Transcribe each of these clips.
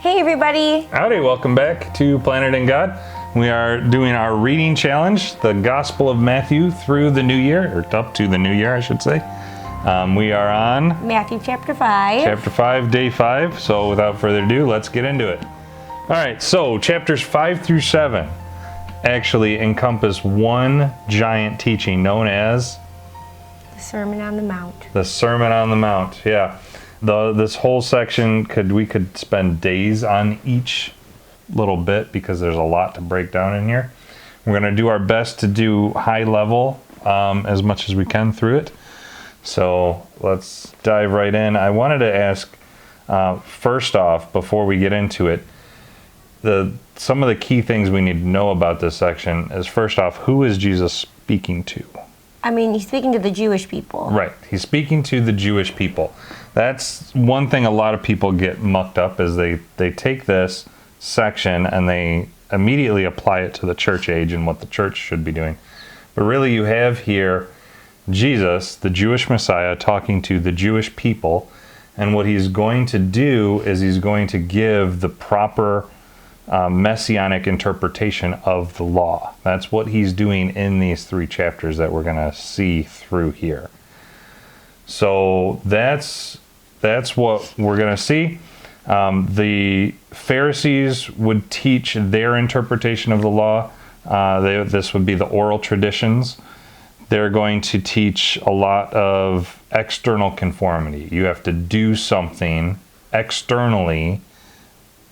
Hey everybody! Howdy, welcome back to Planet in God. We are doing our reading challenge, the Gospel of Matthew through the new year, or up to the new year, I should say. We are on Matthew chapter 5. Chapter 5, day 5. So without further ado, let's get into it. All right, so chapters 5 through 7 actually encompass one giant teaching known as The Sermon on the Mount. the Sermon on the Mount. Yeah. This whole section, we could spend days on each little bit because there's a lot to break down in here. We're going to do our best to do high level as much as we can through it. So let's dive right in. I wanted to ask, first off, before we get into it, some of the key things we need to know about this section is, first off, who is Jesus speaking to? I mean, he's speaking to the Jewish people. Right. He's speaking to the Jewish people. That's one thing a lot of people get mucked up is they take this section and they immediately apply it to the church age and what the church should be doing. But really you have here Jesus, the Jewish Messiah, talking to the Jewish people. And what he's going to do is he's going to give the proper messianic interpretation of the law. That's what he's doing in these 3 chapters that we're going to see through here. So that's what we're going to see. The Pharisees would teach their interpretation of the law. This would be the oral traditions. They're going to teach a lot of external conformity. You have to do something externally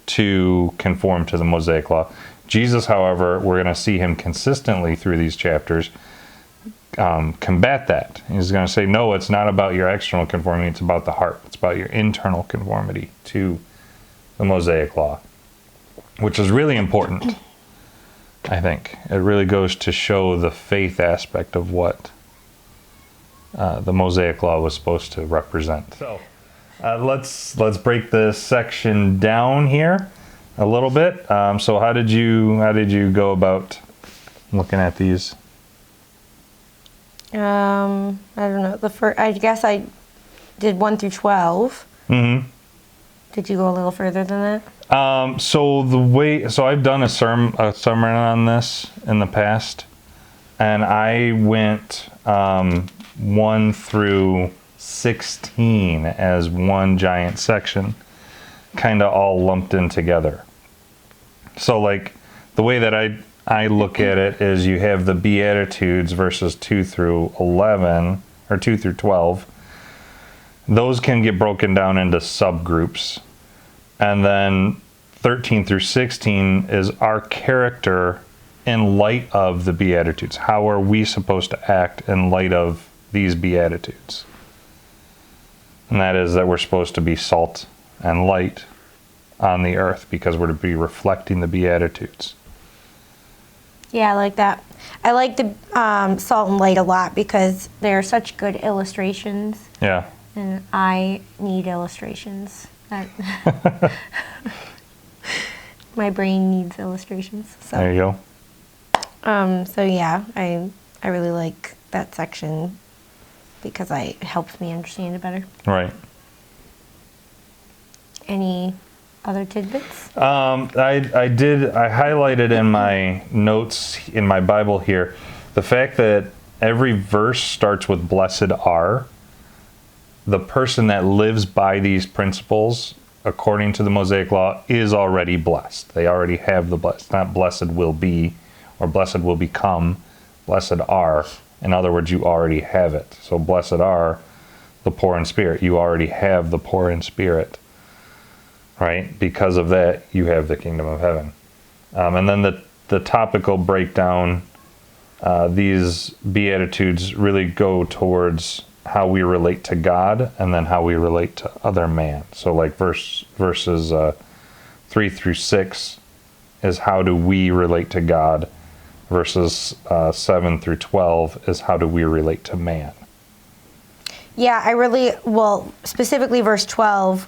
to conform to the Mosaic law. Jesus, however, we're going to see him consistently through these chapters combat that. He's going to say, no, it's not about your external conformity, it's about the heart. It's about your internal conformity to the Mosaic law, which is really important, I think. It really goes to show the faith aspect of what the Mosaic law was supposed to represent. So let's break this section down here a little bit. So how did you go about looking at these? I don't know. I guess I did 1 through 12. Mm-hmm. Did you go a little further than that? So I've done a sermon on this in the past, and I went 1 through 16 as one giant section, kind of all lumped in together. So like the way that I look at it is you have the Beatitudes verses 2 through 11 or 2 through 12. Those can get broken down into subgroups. And then 13 through 16 is our character in light of the Beatitudes. How are we supposed to act in light of these Beatitudes? And that is that we're supposed to be salt and light on the earth because we're to be reflecting the Beatitudes. Yeah, I like that. I like the salt and light a lot because they're such good illustrations. Yeah. And I need illustrations. My brain needs illustrations. So. There you go. So yeah, I really like that section because it helps me understand it better. Right. Any other tidbits? I highlighted in my notes in my Bible here the fact that every verse starts with blessed are. The person that lives by these principles according to the Mosaic law is already blessed. They already have the blessed. Not blessed will be or blessed will become. Blessed are. In other words, you already have it. So blessed are the poor in spirit. You already have the poor in spirit. Right? Because of that, you have the kingdom of heaven. And then the topical breakdown, these Beatitudes really go towards how we relate to God and then how we relate to other man. So like verses 3 through 6 is how do we relate to God. Verses 7 through 12 is how do we relate to man. Yeah, specifically verse 12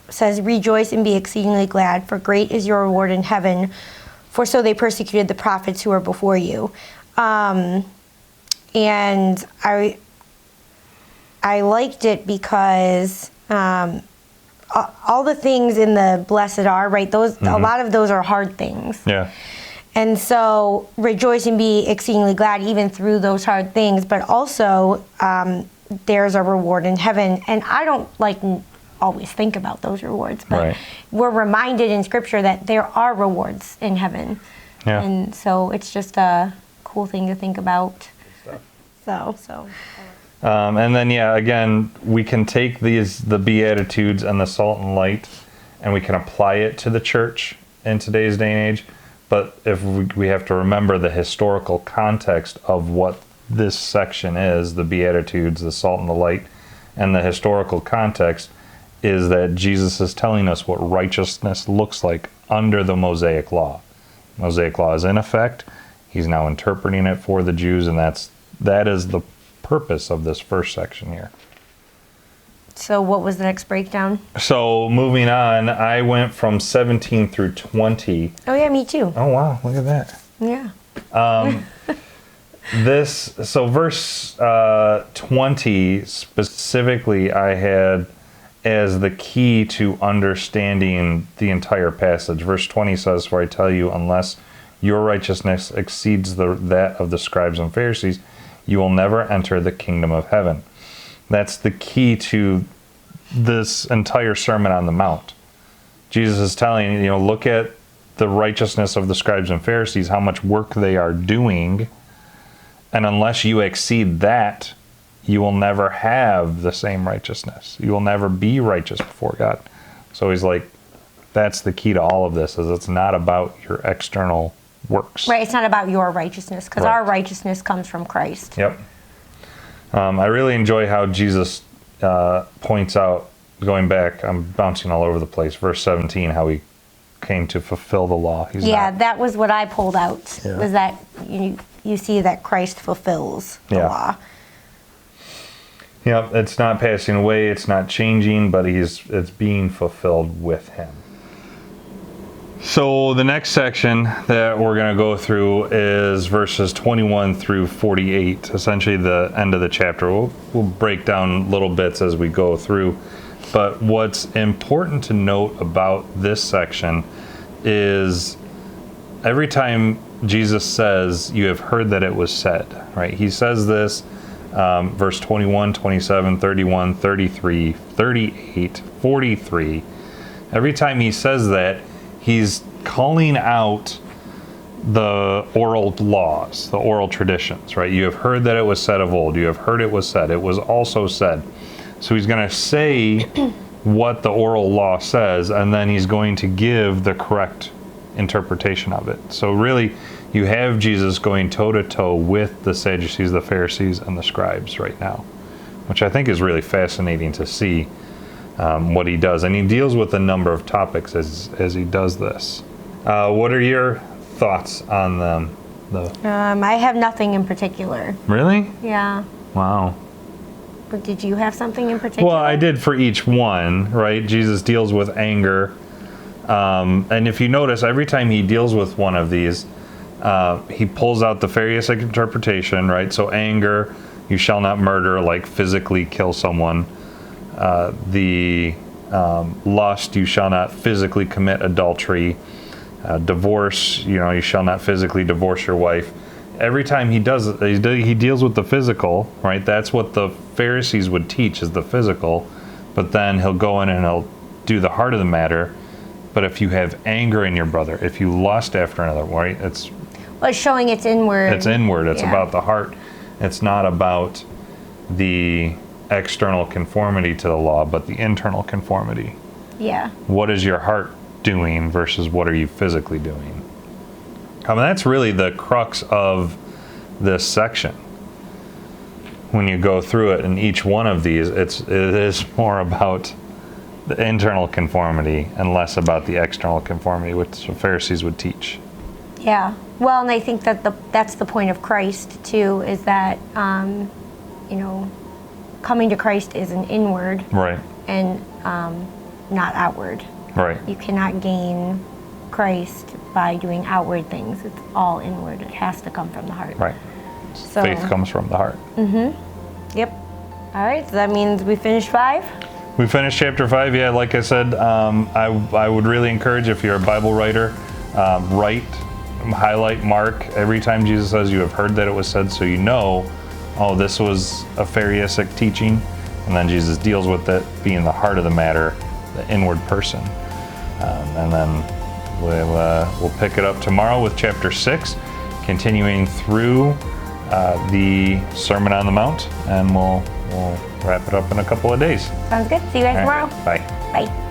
says, "Rejoice and be exceedingly glad, for great is your reward in heaven, for so they persecuted the prophets who were before you." And I liked it because all the things in the blessed are, right? Those a lot of those are hard things. Yeah. And so rejoice and be exceedingly glad even through those hard things, but also there's a reward in heaven. And I don't always think about those rewards, but we're reminded in Scripture that there are rewards in heaven. Yeah. And so it's just a cool thing to think about. And then, again, we can take the Beatitudes and the salt and light, and we can apply it to the church in today's day and age. But if we have to remember the historical context of what this section is, the Beatitudes, the salt and the light, and the historical context is that Jesus is telling us what righteousness looks like under the Mosaic law. Mosaic law is in effect. He's now interpreting it for the Jews, and that is the purpose of this first section here. So what was the next breakdown? So moving on, I went from 17 through 20. Oh yeah, me too. Oh wow, look at that. Yeah. Verse 20 specifically I had as the key to understanding the entire passage. Verse 20 says, "For I tell you, unless your righteousness exceeds that of the scribes and Pharisees, you will never enter the kingdom of heaven." That's the key to this entire Sermon on the Mount. Jesus is telling you, look at the righteousness of the scribes and Pharisees, how much work they are doing, and unless you exceed that, you will never have the same righteousness. You will never be righteous before God. So he's like, that's the key to all of this, is it's not about your external works. Right, it's not about your righteousness, because our righteousness comes from Christ. Yep. I really enjoy how Jesus points out, going back, I'm bouncing all over the place, verse 17, how he came to fulfill the law. That was what I pulled out, was that you see that Christ fulfills the law. Yep, it's not passing away, it's not changing, but it's being fulfilled with him. So the next section that we're going to go through is verses 21 through 48, essentially the end of the chapter. We'll break down little bits as we go through. But what's important to note about this section is every time Jesus says, "You have heard that it was said," right? He says this, verse 21, 27, 31, 33, 38, 43. Every time he says that, he's calling out the oral laws, the oral traditions, right? You have heard that it was said of old. You have heard it was said. It was also said. So he's going to say what the oral law says, and then he's going to give the correct interpretation of it. So really, you have Jesus going toe-to-toe with the Sadducees, the Pharisees, and the scribes right now, which I think is really fascinating to see. What he does, and he deals with a number of topics as he does this. What are your thoughts on them, though? I have nothing in particular. Really? Yeah. Wow. But did you have something in particular? Well, I did for each one, right? Jesus deals with anger, and if you notice, every time he deals with one of these, he pulls out the Pharisaic interpretation, right? So anger, you shall not murder, like physically kill someone. The lust, you shall not physically commit adultery. Divorce, you shall not physically divorce your wife. Every time he does it, he deals with the physical, right? That's what the Pharisees would teach, is the physical. But then he'll go in and he'll do the heart of the matter. But if you have anger in your brother, if you lust after another, right? It's showing it's inward. It's inward. It's about the heart. It's not about the external conformity to the law, but the internal conformity. Yeah. What is your heart doing versus what are you physically doing? I mean, that's really the crux of this section. When you go through it, in each one of these, it is more about the internal conformity and less about the external conformity, which the Pharisees would teach. Yeah. Well, and I think that that's the point of Christ too, is that coming to Christ is an inward, right, and not outward. Right. You cannot gain Christ by doing outward things. It's all inward. It has to come from the heart. Right. So, faith comes from the heart. Mm-hmm. Yep. All right. So that means we finished 5? we finished chapter 5. Yeah, like I said, I would really encourage, if you're a Bible writer, write, highlight, mark every time Jesus says you have heard that it was said, so you know, oh, this was a Pharisaic teaching, and then Jesus deals with it being the heart of the matter, the inward person. And then we'll pick it up tomorrow with chapter 6, continuing through the Sermon on the Mount, and we'll wrap it up in a couple of days. Sounds good. See you guys tomorrow. Bye. Bye.